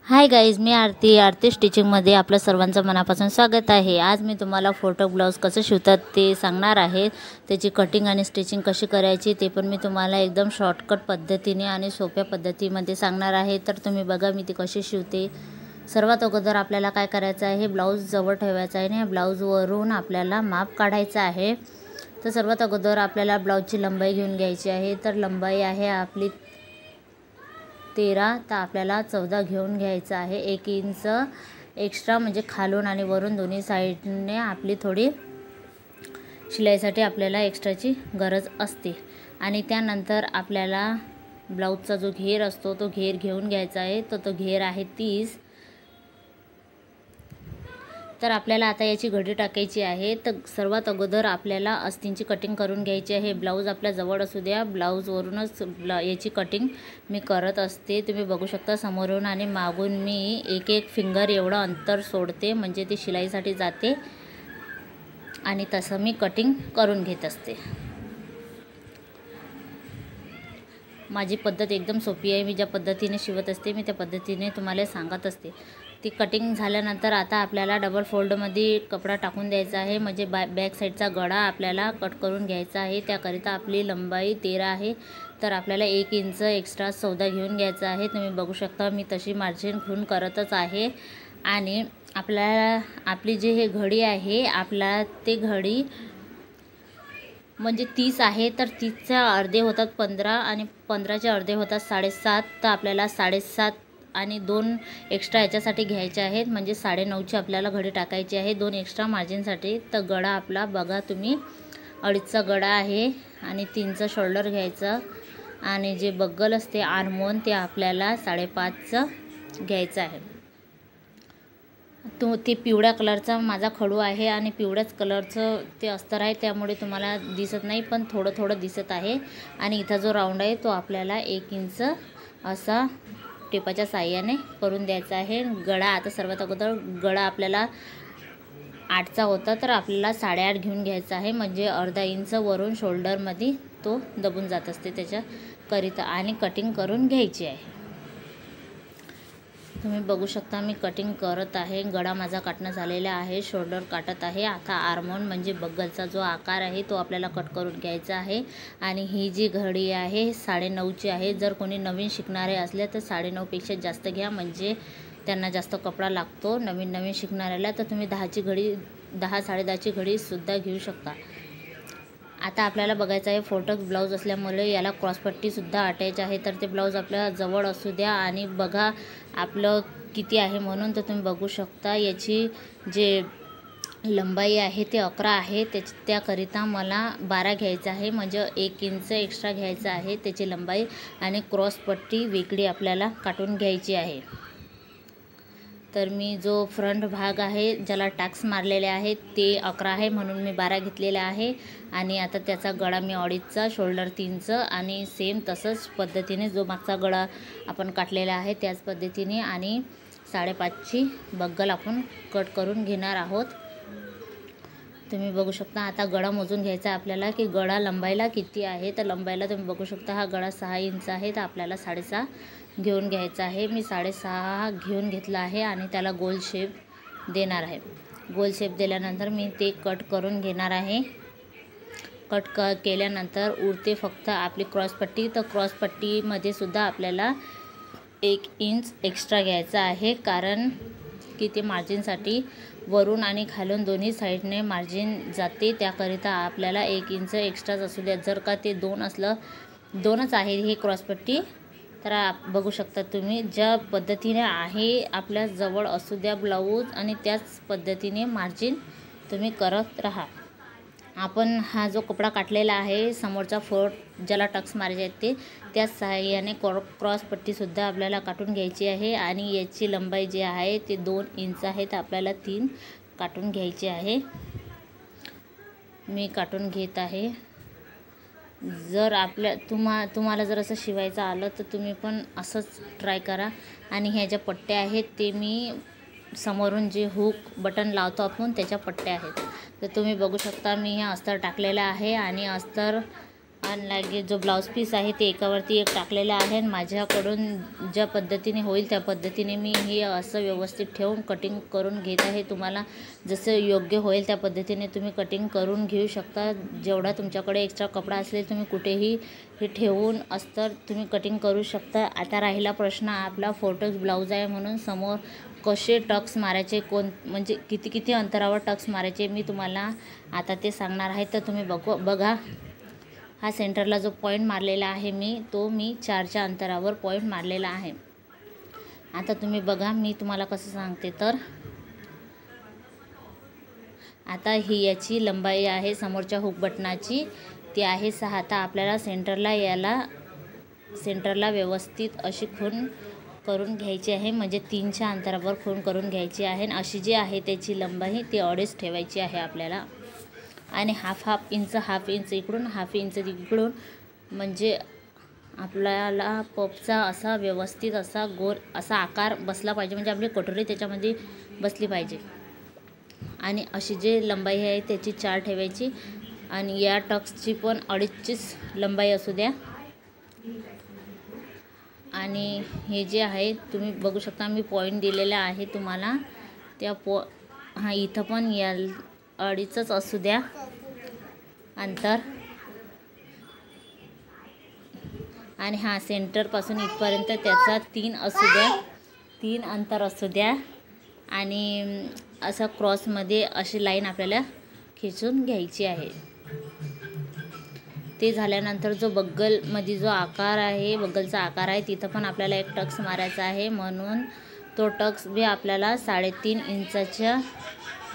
Hi guys, मी आरती स्टिचिंगमध्ये आपलं सर्वांचं मनापासून स्वागत आहे। आज मी तुम्हाला फोटो ब्लाउज कसं शिवतात ते सांगणार आहे। त्याची कटिंग आणि स्टिचिंग कशी करायची ते पण मी तुम्हाला एकदम शॉर्टकट पद्धतीने आणि सोप्या पद्धतीमध्ये सांगणार आहे। तर तुम्ही बघा मी ती कशी शिवते। सर्वात अगोदर आपल्याला काय करायचं आहे, ब्लाउज जवळ ठेवायचा आहे आणि ब्लाउजवरून आपल्याला माप काढायचं आहे। तर सर्वात अगोदर आपल्याला ब्लाउजची लंबाई घेऊन घ्यायची आहे। तर लंबाई आहे आपली 13, तर आपल्याला 14 घेऊन घ्यायचं आहे। 1 इंच एक्स्ट्रा म्हणजे खालून आणि वरून दोन्ही साईडने आपली थोडी शिलाईसाठी आपल्याला एक्स्ट्राची गरज असते। आणि त्यानंतर आपल्याला ब्लाउजचा जो घेर असतो तो घेर घेऊन घ्यायचा आहे। तो घेर आहे 30। तर आपल्याला आता याची घडी टाकायची आहे। तर सर्वात अगोदर आपल्याला अस्तींची कटिंग करून घ्यायची आहे। ब्लाउज आपल्या जवळ असू द्या, ब्लाउजवरूनच याची कटिंग मी करत असते। तुम्ही बघू शकता समोरून आणि मागून मी एक फिंगर एवढं अंतर सोडते, म्हणजे ती शिलाईसाठी जाते आणि तसं मी कटिंग करून घेत असते। माझी पद्धत एकदम सोपी आहे। मी ज्या पद्धतीने शिवत असते मी त्या पद्धतीने तुम्हाला सांगत असते। ती कटिंग झाल्यानंतर आता आपल्याला डबल फोल्डमध्ये कपडा टाकून द्यायचा आहे, म्हणजे बॅक साईडचा गळा आपल्याला कट करून घ्यायचा आहे। त्याकरिता आपली लंबाई 13 आहे, तर आपल्याला 1 इंच एक्स्ट्रा 14 घेऊन घ्यायचा आहे। तुम्ही बघू शकता मी तशी मार्जिन घेऊन करतच आहे। आणि आपल्याला आपली जे हे घडी आहे, आपला ते घडी म्हणजे 30 आहे, तर 30चे अर्धे होतात 15 आणि 15चे अर्धे होतात 7.5। तर आपल्याला 7.5 आणि 2 एक्स्ट्रा याच्यासाठी घ्यायचे आहेत, म्हणजे 9.5ची आपल्याला घडी टाकायची आहे 2 एक्स्ट्रा मार्जिनसाठी। तर गळा आपला बघा तुम्ही 2.5चा गळा आहे आणि 3चं शोल्डर घ्यायचं आणि जे बग्गल असते आर्मोन ते आपल्याला 5.5चं घ्यायचं आहे। ते पिवळ्या कलरचा माझा खडू आहे आणि पिवळ्याच कलरचं ते अस्तर आहे, त्यामुळे तुम्हाला दिसत नाही पण थोडं थोडं दिसत आहे। आणि इथं जो राऊंड आहे तो आपल्याला 1 इंच असा टेपाच्या साहाय्याने करून द्यायचा आहे। गळा आता सर्वात अगोदर गळा आपल्याला 8चा होता, तर आपल्याला 8.5 घेऊन घ्यायचा आहे, म्हणजे अर्धा इंच वरून शोल्डरमध्ये तो दबून जात असते त्याच्याकरिता। आणि कटिंग करून घ्यायची आहे। तुम्ही बघू शकता मी कटिंग करत आहे। गळा माझा काटणं झालेला आहे, शोल्डर काटत आहे। आता आर्मोन म्हणजे बग्गलचा जो आकार आहे तो आपल्याला कट करून घ्यायचा आहे। आणि ही जी घडी आहे 9.5ची आहे। जर कोणी नवीन शिकणारे असले तर 9.5पेक्षा जास्त घ्या, म्हणजे त्यांना जास्त कपडा लागतो नवीन शिकणाऱ्याला। तर तुम्ही 10ची घडी 10-10.5ची घडीसुद्धा घेऊ शकता। आता आपल्याला बघायचं आहे फोटोज ब्लाऊज असल्यामुळे याला क्रॉसपट्टीसुद्धा अटॅच आहे, तर ते ब्लाऊज आपल्या जवळ असू द्या आणि बघा आपलं किती आहे म्हणून। तर तुम्ही बघू शकता याची जे लंबाई आहे ते 11 आहे, त्याकरिता मला 12 घ्यायचं आहे, म्हणजे 1 इंच एक्स्ट्रा घ्यायचं आहे त्याची लंबाई। आणि क्रॉसपट्टी वेगळी आपल्याला काटून घ्यायची आहे। तर मी जो फ्रंट भाग आहे ज्याला टॅक्स मारलेले आहेत ते 11 आहे, म्हणून मी 12 घेतलेले आहे। आणि आता त्याचा गळा मी 2.5चा, शोल्डर 3चं आणि सेम तसंच पद्धतीने जो मागचा गळा आपण काटलेला आहे त्याच पद्धतीने आणि 5.5ची बग्गल आपण कट करून घेणार आहोत। तुम्ही बघू शकता आता गळा मोजून घ्यायचा आपल्याला की गळा लंबाईला किती आहे। तर लंबाईला तुम्ही बघू शकता हा गळा 6 इंच आहे, तर आपल्याला 6.5 घेऊन घ्यायचा आहे। मी 6.5 घेऊन घेतला आहे आणि त्याला गोल शेप देणार आहे। गोल शेप दिल्यानंतर मी ते कट करून घेणार आहे। कट केल्यानंतर उरते फक्त आपली क्रॉसपट्टी। तर क्रॉसपट्टीमध्ये सुद्धा आपल्याला 1 इंच एक्स्ट्रा घ्यायचा आहे, कारण की ते मार्जिनसाठी वरून आणि खालून दोन्ही साईडने मार्जिन जाते, त्याकरिता आपल्याला 1 इंच एक्स्ट्राच असू द्या। जर का ते 2 असलं 2च आहे ही क्रॉसपट्टी, तर बघू शकता तुम्ही ज्या पद्धतीने आहे आपल्या जवळ असू द्या ब्लाऊज आणि त्याच पद्धतीने मार्जिन तुम्ही करत राहा। आपण हा जो कपडा काटलेला आहे समोरचा फोल्ड ज्याला टक्स मारायचे आहेत ते त्याच सहाय्याने क्रॉसपट्टीसुद्धा आपल्याला काटून घ्यायची आहे। आणि याची लंबाई जी आहे ते 2 इंच आहे, तर आपल्याला 3 काटून घ्यायची आहे। मी काटून घेत आहे। जर तुम्हाला जर असं शिवायचं आलं तर तुम्ही पण असंच ट्राय करा। आणि ह्या ज्या पट्ट्या आहेत ते मी समोरून जे हुक बटन लावतो आपण त्याच्या पट्ट्या आहेत। तर तुम्ही बघू शकता मी हे अस्तर टाकलेलं आहे आणि अस्तर आणि लागे जो ब्लाऊज पीस आहे ते एकावरती एक टाकलेला आहे आणि माझ्याकडून ज्या पद्धतीने होईल त्या पद्धतीने मी हे असं व्यवस्थित ठेवून कटिंग करून घेत आहे. तुम्हाला जसं योग्य होईल त्या पद्धतीने तुम्ही कटिंग करून घेऊ शकता. जेवढा तुमच्याकडे एक्स्ट्रा कपडा असेल तुम्ही कुठेही हे ठेवून अस्तर तुम्ही कटिंग करू शकता. आता राहिला प्रश्न आपला फोटक्स ब्लाऊज आहे म्हणून समोर कसे टक्स मारायचे, म्हणजे किती अंतरावर टक्स मारायचे मी तुम्हाला आता ते सांगणार आहे. तर तुम्ही बघा हा सेंटरला जो पॉईंट मारलेला आहे तो मी 4च्या अंतरावर पॉईंट मारलेला आहे. आता तुम्ही बघा मी तुम्हाला कसं सांगते. तर आता ही याची लंबाई आहे समोरच्या हुक बटनाची ती आहे 6. आता आपल्याला सेंटरला व्यवस्थित अशी खूण करून घ्यायची आहे, म्हणजे 3च्या अंतरावर खूण करून घ्यायची आहे. अशी जी आहे त्याची लंबाई ती 2.5 ठेवायची आहे आपल्याला. आणि हाफ इंच इकडून हाफ इंच तिकडून, म्हणजे आपल्याला पफचा असा व्यवस्थित असा गोल असा आकार बसला पाहिजे, म्हणजे आपली कटोरी त्याच्यामध्ये बसली पाहिजे. आणि अशी जी लंबाई आहे त्याची 4 ठेवायची. आणि या टक्सची पण 2.5चीच लंबाई असू द्या. आणि हे जे आहे तुम्ही बघू शकता मी पॉईंट दिलेला आहे तुम्हाला त्या इथं पण या 2.5च असू द्या अंतर. आणि सेंटरपासून इथपर्यंत त्याचा 3 असू द्या, 3 अंतर असू द्या. आणि असं क्रॉसमध्ये अशी लाईन आपल्याला खिचून घ्यायची आहे. ते झाल्यानंतर जो बग्गलमध्ये जो आकार आहे बग्गलचा आकार आहे तिथं पण आपल्याला एक टक्स मारायचा आहे, म्हणून तो टक्स बी आपल्याला 3.5 इंचाच्या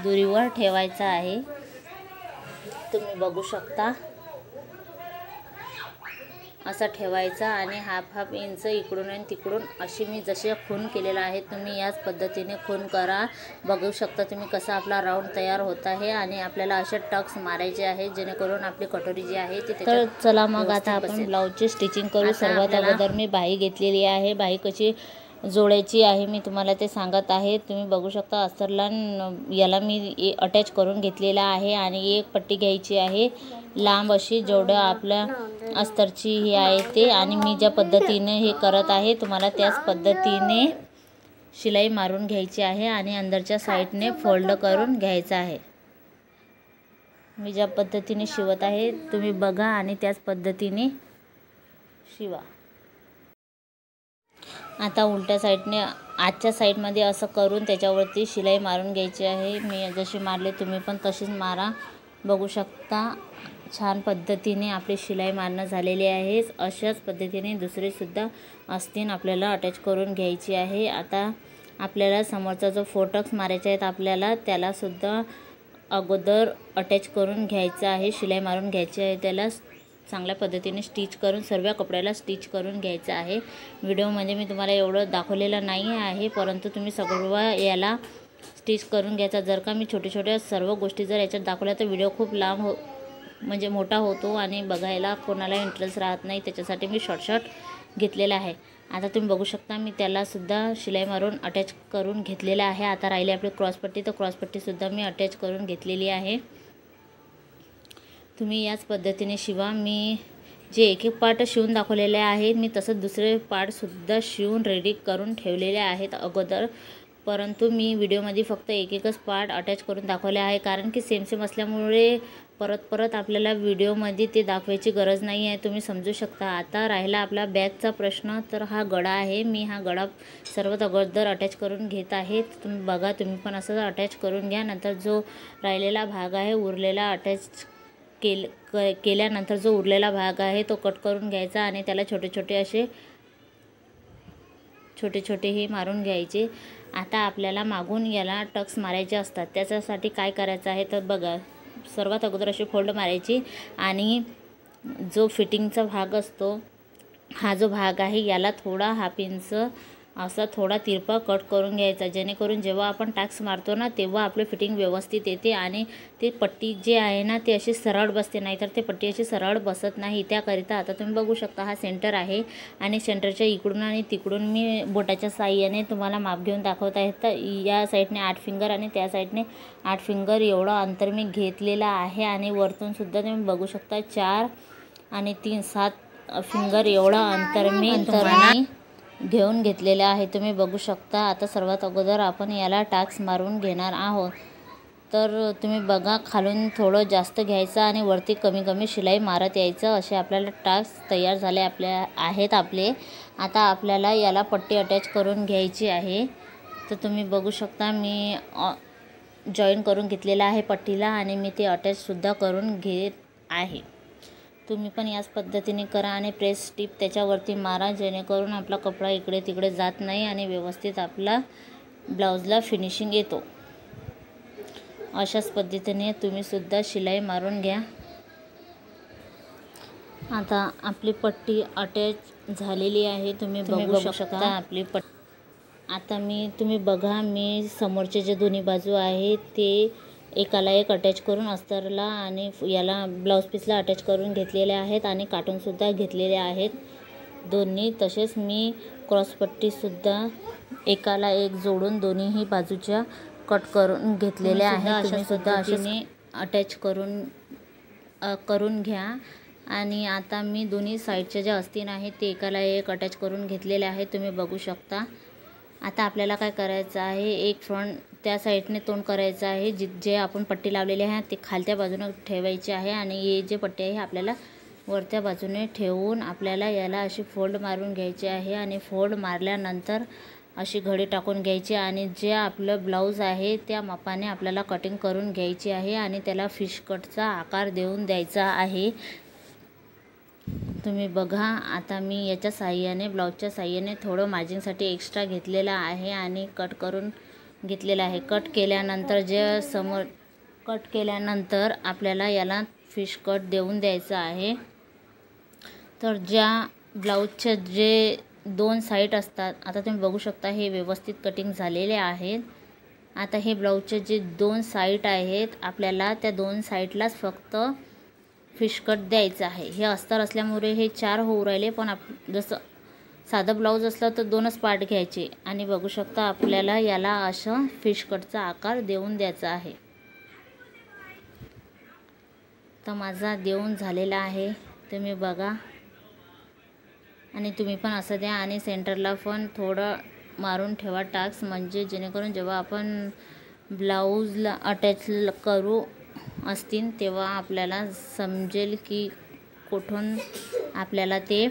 दुरीवर ठेवायचा आहे. तुम्ही बघू शकता असा ठेवायचा. आणि हाफ इंच इकडून आणि तिकडून अशी मी जशी खूण केलेला आहे तुम्ही याच पद्धतीने खूण करा. बघू शकता तुम्ही कसा आपला राऊंड तयार होत आहे. आणि आपल्याला असे टक्स मारायचे आहे जेणेकरून आपली कटोरी जी आहे ती. तर चला मग आता आपण ब्लाऊजची स्टिचिंग करू. सर्वात अगोदर मी बाही घेतलेली आहे. बाही कशी जोडायची आहे मी तुम्हाला ते सांगत आहे. तुम्ही बघू शकता अस्तरला याला मी अटॅच करून घेतलेला आहे. आणि एक पट्टी घ्यायची आहे लांब अशी, जेवढं आपल्या अस्तरची ही आहे ते. आणि मी ज्या पद्धतीने हे करत आहे तुम्हाला त्याच पद्धतीने शिलाई मारून घ्यायची आहे. आणि अंदरच्या साईडने फोल्ड करून घ्यायचं आहे. मी ज्या पद्धतीने शिवत आहे तुम्ही बघा आणि त्याच पद्धतीने शिवा. आता उलट्या साईडने आजच्या साईडमध्ये असं करून त्याच्यावरती शिलाई मारून घ्यायची आहे. मी जशी मारली तुम्ही पण तशीच मारा. बघू शकता छान पद्धतीने आपली शिलाई मारणं झालेली आहे. अशाच पद्धतीने दुसरीसुद्धा आस्तीन आपल्याला अटॅच करून घ्यायची आहे. आता आपल्याला समोरचा जो फोटक्स मारायचे आहेत आपल्याला त्यालासुद्धा अगोदर अटॅच करून घ्यायचं आहे, शिलाई मारून घ्यायची आहे. त्याला चांगल्या पद्धतीने स्टिच करून सर्व कपड्याला स्टिच करून घ्यायचं आहे. व्हिडिओमध्ये मी तुम्हाला एवढं दाखवलेलं नाही आहे, परंतु तुम्ही सर्व याला स्टिच करून घ्यायचा. जर का मी छोट्या सर्व गोष्टी जर याच्यात दाखवल्या तर व्हिडिओ खूप लांब म्हणजे मोठा होतो आणि बघायला कोणाला इंटरेस्ट राहत नाही. त्याच्यासाठी मी शॉर्ट घेतलेला आहे. आता तुम्ही बघू शकता मी त्यालासुद्धा शिलाई मारून अटॅच करून घेतलेला आहे. आता राहिली आपली क्रॉसपट्टी, तर क्रॉसपट्टीसुद्धा मी अटॅच करून घेतलेली आहे. तुम्ही याच पद्धतीने शिवा. मी जे एक पार्ट शिवून दाखवलेले आहेत मी तसंच दुसरे पार्टसुद्धा शिवून रेडी करून ठेवलेले आहेत अगोदर, परंतु मी व्हिडिओमध्ये फक्त एकच पार्ट अटॅच करून दाखवले आहे. कारण की सेम असल्यामुळे परत आपल्याला व्हिडिओमध्ये ते दाखवायची गरज नाही आहे, तुम्ही समजू शकता. आता राहिला आपला बॅगचा प्रश्न. तर हा गळा आहे. मी हा गळा सर्वात अगोदर अटॅच करून घेत आहे. तुम्ही बघा, तुम्ही पण असं अटॅच करून घ्या. नंतर जो राहिलेला भाग आहे उरलेला अटॅच केल्यानंतर जो उरलेला भाग आहे तो कट करून घ्यायचा आणि त्याला छोटे हे मारून घ्यायचे. आता आपल्याला मागून याला टक्स मारायचे असतात. त्याच्यासाठी काय करायचं आहे तर बघा, सर्वात अगोदर अशी फोल्ड मारायची आणि जो फिटिंगचा भाग असतो हा जो भाग आहे याला थोडा हाफ इंच असा थोडा तिरपा कट करून घ्यायचा, जेणेकरून जेव्हा आपण टॅक्स मारतो ना तेव्हा आपली फिटिंग व्यवस्थित येते आणि ते पट्टी जे आहे ना ती अशी सरळ बसते, नाहीतर ते पट्टी अशी सरळ बसत नाही. त्याकरिता आता तुम्ही बघू शकता हा सेंटर आहे आणि सेंटरच्या इकडून आणि तिकडून मी बोटाच्या साहाय्याने तुम्हाला माप घेऊन दाखवत आहे. तर या साईडने 8 फिंगर आणि त्या साईडने 8 फिंगर एवढं अंतर मी घेतलेलं आहे. आणि वरतूनसुद्धा तुम्ही बघू शकता 4 आणि 7 फिंगर एवढं अंतर मी घेऊन घेतलेलं आहे. तुम्ही बघू शकता. आता सर्वात अगोदर आपण याला टाक्स मारून घेणार आहोत. तर तुम्ही बघा, खालून थोडं जास्त घ्यायचं आणि वरती कमी कमी शिलाई मारत यायचं. असे आपल्याला टाक्स तयार झाले आहेत आपले. आता आपल्याला याला पट्टी अटॅच करून घ्यायची आहे. तर तुम्ही बघू शकता, मी जॉईन करून घेतलेला आहे पट्टीला आणि मी ते अटॅचसुद्धा करून घेत आहे. तुम्ही पण याच पद्धतीने करा आणि प्रेस टिप त्याच्यावरती मारा, जेणेकरून आपला कपडा इकडे तिकडे जात नाही आणि व्यवस्थित आपला ब्लाऊजला फिनिशिंग येतो. अशाच पद्धतीने तुम्हीसुद्धा शिलाई मारून घ्या. आता आपली पट्टी अटॅच झालेली आहे. तुम्ही बघू शकता आपली पट्टी. आता तुम्ही बघा, मी समोरचे जे दोन्ही बाजू आहेत ते एकाला एक अटॅच करून अस्तरला आणि याला ब्लाऊज पीसला अटॅच करून घेतलेले आहेत आणि काटूनसुद्धा घेतलेले आहेत दोन्ही. तसेच मी क्रॉसपट्टीसुद्धा एकाला एक जोडून दोन्हीही बाजूच्या कट करून घेतलेल्या आहेत. तुम्हीसुद्धा अशाने अटॅच करून घ्या. आणि आता मी दोन्ही साईडच्या ज्या अस्तीन आहेत ते एकाला एक अटॅच करून घेतलेले आहेत. तुम्ही बघू शकता. आता आपल्याला काय करायचं आहे, एक फ्रंट त्या साईडने तोंड करायचं आहे. जे आपण पट्टी लावलेली आहे ते खालच्या बाजूने ठेवायची आहे आणि हे जे पट्टी आहे आपल्याला वरच्या बाजूने ठेवून आपल्याला याला अशी फोल्ड मारून घ्यायची आहे. आणि फोल्ड मारल्यानंतर अशी घडी टाकून घ्यायची आणि जे आपलं ब्लाऊज आहे त्या मापाने आपल्याला कटिंग करून घ्यायची आहे आणि त्याला फिश कटचा आकार देऊन द्यायचा आहे. तुम्ही बघा, आता मी याच्या साहाय्याने ब्लाऊजच्या साहाय्याने थोडं मार्जिनसाठी एक्स्ट्रा घेतलेलं आहे आणि कट करून घेतलेलं आहे. कट केल्यानंतर आपल्याला याला फिश कट देऊन द्यायचं आहे. तर ज्या ब्लाऊजच्या जे 2 साईड असतात, आता तुम्ही बघू शकता हे व्यवस्थित कटिंग झालेले आहेत. आता हे ब्लाऊजचे जे 2 साईड आहेत आपल्याला त्या 2 साईडलाच फक्त फिश कट द्यायचं आहे. हे अस्तर असल्यामुळे हे 4 होऊ राहिले, पण जसं साधं ब्लाऊज असलं तर 2च पार्ट घ्यायचे. आणि बघू शकता आपल्याला याला असं फिश कटचा आकार देऊन द्यायचा आहे. तर माझा देऊन झालेला आहे, तुम्ही बघा. आणि तुम्ही पण असं द्या आणि सेंटरला पण थोडं मारून ठेवा टाक्स, म्हणजे जेणेकरून जेव्हा आपण ब्लाऊजला अटॅच करू असतील तेव्हा आपल्याला समजेल की कुठून आपल्याला ते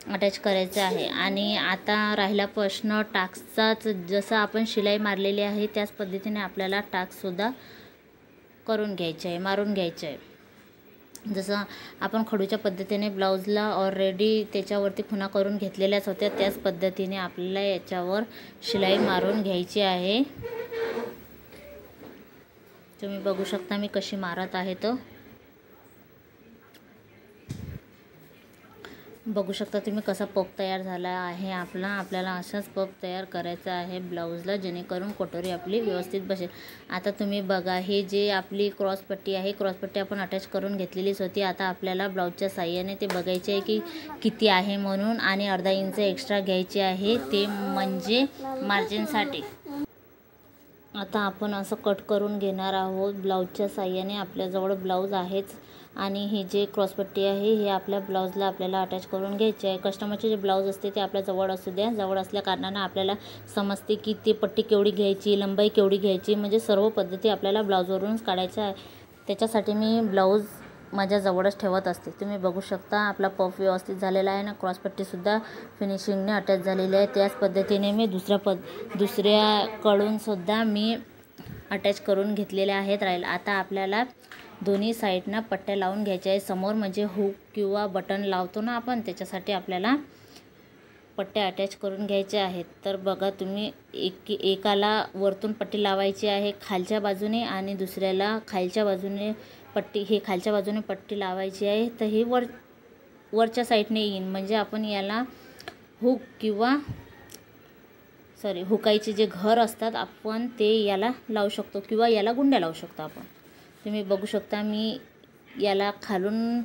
अटॅच करायचं आहे. आणि आता राहिला प्रश्न टाक्सचाच. जसं आपण शिलाई मारलेली आहे त्याच पद्धतीने आपल्याला टाक्ससुद्धा मारून घ्यायचं आहे. जसं आपण खडूच्या पद्धतीने ब्लाऊजला ऑलरेडी त्याच्यावरती खुणा करून घेतलेल्याच होत्या, त्याच पद्धतीने आपल्याला याच्यावर शिलाई मारून घ्यायची आहे. तुम्ही बघू शकता मी कशी मारत आहे. तर बघू शकता तुम्ही कसा पफ तयार झाला आहे आपल्याला असाच पफ तयार करायचा आहे ब्लाऊजला, जेणेकरून कटोरी आपली व्यवस्थित बसेल. आता तुम्ही बघा, हे जे आपली क्रॉसपट्टी आहे, क्रॉसपट्टी आपण अटॅच करून घेतलेलीच होती. आता आपल्याला ब्लाऊजच्या साहाय्याने ते बघायचे आहे की किती आहे म्हणून, आणि अर्धा इंच एक्स्ट्रा घ्यायचे आहे, ते म्हणजे मार्जिनसाठी. आता आपण असं कट करून घेणार आहोत ब्लाऊजच्या साहाय्याने. आपल्याजवळ ब्लाऊज आहेच आणि ही जे क्रॉसपट्टी आहे हे आपल्या ब्लाऊजला आपल्याला अटॅच करून घ्यायची आहे. कस्टमरचे जे ब्लाऊज असते ते आपल्या जवळ असू द्या. जवळ असल्या कारणानं आपल्याला समजते की ती पट्टी केवढी घ्यायची, लंबाई केवढी घ्यायची, म्हणजे सर्व पद्धती आपल्याला ब्लाऊजवरूनच काढायच्या आहे. त्याच्यासाठी मी ब्लाऊज माझ्या जवळच ठेवत असते. तुम्ही बघू शकता आपला पफ व्यवस्थित झालेला आहे ना, क्रॉसपट्टीसुद्धा फिनिशिंगने अटॅच झालेली आहे. त्याच पद्धतीने मी दुसऱ्याकडूनसुद्धा मी अटॅच करून घेतलेले आहेत. आता आपल्याला दोन्ही साईडना पट्ट्या लावून घ्यायच्या आहे. समोर म्हणजे हुक किंवा बटन लावतो ना आपण, त्याच्यासाठी आपल्याला पट्ट्या अटॅच करून घ्यायच्या आहेत. तर बघा तुम्ही, एकाला वरतून पट्टी लावायची आहे खालच्या बाजूने आणि दुसऱ्याला खालच्या बाजूने खालच्या बाजूने पट्टी लावायची आहे. तर ही वरच्या साईडने येईन, म्हणजे आपण याला हुकायचे जे घर असतात आपण ते याला लावू शकतो किंवा याला गुंड्या लावू शकतो आपण. तुम्ही बघू शकता मी याला खालून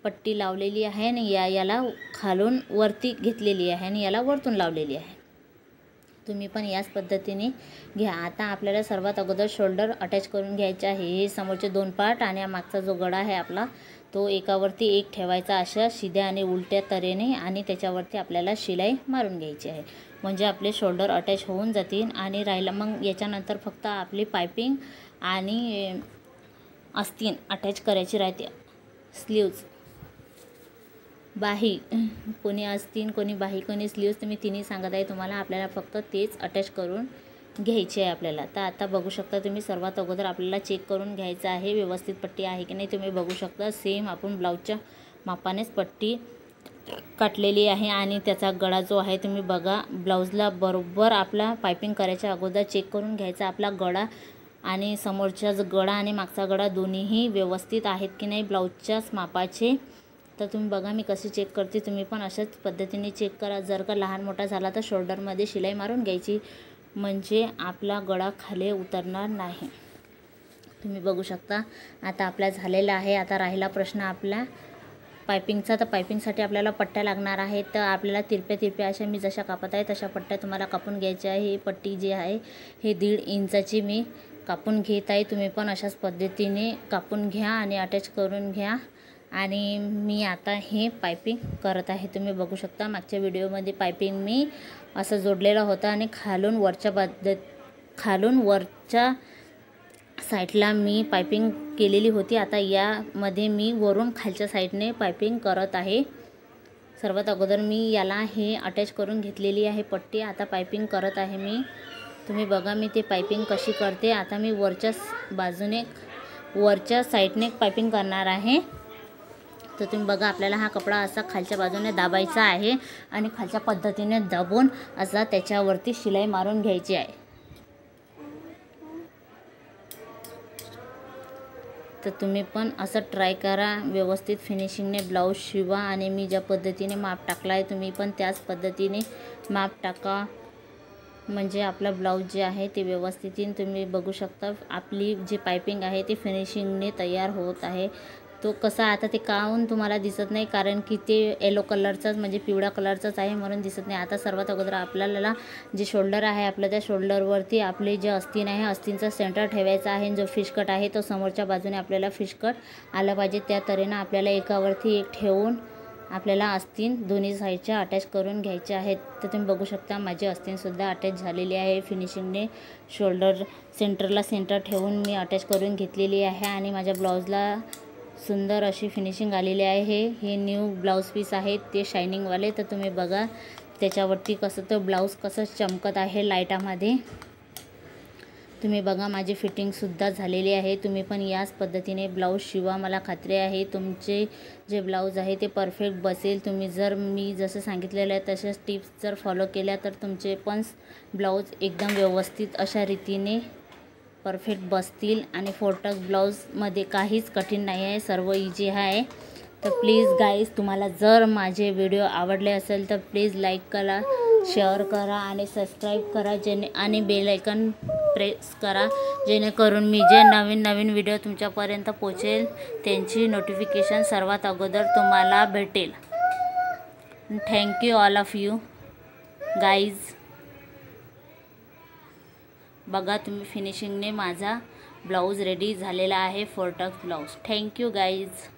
पट्टी लावलेली आहे आणि याला खालून वरती घेतलेली आहे आणि याला वरतून लावलेली आहे. तुम्ही पण याच पद्धतीने घ्या। आता आपल्याला सर्वात अगोदर शोल्डर अटॅच करून घ्यायचे आहे। हे समोरचे 2 पार्ट आणि मागचा जो गळा आहे आपला तो एकावरती एक ठेवायचा अशा सीध्या आणि उलट्या तऱ्हेने आणि त्याच्यावरती आपल्याला शिलाई मारून घ्यायची आहे, म्हणजे आपले शोल्डर अटॅच होऊन जातील। आणि राहिला मग याच्यानंतर फक्त आपली पायपिंग आणि आस्तीन अटॅच करायची राहते। स्लीव्ज बाही, कोणी आस्तीन कोणी बाही कोणी स्लीव्ज, तुम्ही तिन्ही सांगत आहे तुम्हाला। आपल्याला फक्त तेच अटॅच करून घ्यायचे आहे आपल्याला। तर आता बघू शकता तुम्ही, सर्वात अगोदर आपल्याला चेक करून घ्यायचं आहे व्यवस्थित पट्टी आहे की नाही। तुम्ही बघू शकता सेम आपण ब्लाऊजच्या मापानेच पट्टी काटलेली आहे आणि त्याचा गळा जो आहे तुम्ही बघा, ब्लाऊजला बरोबर आपला पायपिंग करायच्या अगोदर चेक करून घ्यायचा आपला गळा आणि समोरचा गळा आणि मागचा गळा दोन्हीही व्यवस्थित आहेत की नाही ब्लाऊजच्याच मापाचे। तर तुम्ही बघा मी कसे चेक करते, तुम्ही पण अशाच पद्धतीने चेक करा। जर का लहान मोठा झाला तर शोल्डरमध्ये शिलाई मारून घ्यायची, म्हणजे आपला गळा खाली उतरणार नाही। तुम्ही बघू शकता आता आपला झालेला आहे। आता राहिला प्रश्न आपला पायपिंगचा। तर पायपिंगसाठी आपल्याला पट्ट्या लागणार आहेत। तर आपल्याला तिरप्या अशा मी जशा कापत आहे तशा पट्ट्या तुम्हाला कापून घ्यायच्या आहे। ही पट्टी जी आहे हे 1.5 इंचाची मी कापून घेत आहे। तुम्ही पण अशाच पद्धतीने कापून घ्या आणि अटॅच करून घ्या। आणि मी आता हे पायपिंग करत आहे। तुम्ही बघू शकता मागच्या व्हिडिओमध्ये पायपिंग मी असं जोडलेलं होतं आणि खालून वरच्या साईडला मी पायपिंग केलेली होती। आता यामध्ये मी वरून खालच्या साईडने पायपिंग करत आहे। सर्वात अगोदर मी याला हे अटॅच करून घेतलेली आहे पट्टी। आता पायपिंग करत आहे मी। तुम्ही बघा मी ते पायपिंग कशी करते। आता मी वरच्या साईडने पायपिंग करणार आहे। तर तुम्ही बघा आपल्याला हा कपडा असा खालच्या बाजूने दाबायचा आहे आणि खालच्या पद्धतीने दाबून असा त्याच्यावरती शिलाई मारून घ्यायची आहे। तर तुम्ही पण असं ट्राय करा, व्यवस्थित फिनिशिंगने ब्लाऊज शिवा आणि मी ज्या पद्धतीने माप टाकला आहे तुम्ही पण त्याच पद्धतीने माप टाका, म्हणजे आपला ब्लाऊज जे आहे ते व्यवस्थित येईल। तुम्ही बघू शकता आपली जी पायपिंग आहे ती फिनिशिंगने तयार होत आहे। तो कसा आता ते काहून तुम्हाला दिसत नाही, कारण की ते येलो कलरचाच म्हणजे पिवळा कलरचाच आहे म्हणून दिसत नाही। आता सर्वात अगोदर आपल्याला जे शोल्डर आहे आपलं त्या शोल्डरवरती आपले जे आस्तीन आहे आस्तीनचा सेंटर ठेवायचा आहे। जो फिश कट आहे तो समोरच्या बाजूने आपल्याला फिश कट आला पाहिजे, त्या तऱ्हेनं आपल्याला एकावरती एक ठेवून आपल्याला आस्तीन दोन्ही साईडच्या अटॅच करून घ्यायचे आहेत। तर तुम्ही बघू शकता माझी आस्तीनसुद्धा अटॅच झालेली आहे फिनिशिंगने। शोल्डर सेंटर ठेवून मी अटॅच करून घेतलेली आहे आणि माझ्या ब्लाऊजला सुंदर अशी फिनिशिंग आलेली आहे। हे न्यू ब्लाऊज पीस आहे ते शायनिंगवाले। तर तुम्ही बघा त्याच्यावरती कसं तो ब्लाऊज कसं चमकत आहे लाईटामध्ये। तुम्ही बघा माझी फिटिंगसुद्धा झालेली आहे। तुम्ही पण याच पद्धतीने ब्लाऊज शिवा, मला खात्री आहे तुमचे जे ब्लाऊज आहे ते परफेक्ट बसेल। तुम्ही जर मी जसं सांगितलेलं आहे तशाच टिप्स जर फॉलो केल्या तर तुमचे पण ब्लाऊज एकदम व्यवस्थित अशा रीतीने परफेक्ट बसतील। आणि फोरटक ब्लाऊजमध्ये काहीच कठीण नाही आहे, सर्व इझी आहे। तर प्लीज गाईज तुम्हाला जर माझे व्हिडिओ आवडले असेल तर प्लीज लाईक करा, शेअर करा आणि सबस्क्राईब करा, आणि बेल आयकन प्रेस करा, जेणेकरून मी जे नवीन व्हिडिओ तुमच्यापर्यंत पोहोचेल त्यांची नोटिफिकेशन सर्वात अगोदर तुम्हाला भेटेल। Thank you all of you guys. बघा तुम्ही फिनिशिंगने माझा ब्लाऊज रेडी झालेला आहे, फोरटक ब्लाऊज। Thank you guys.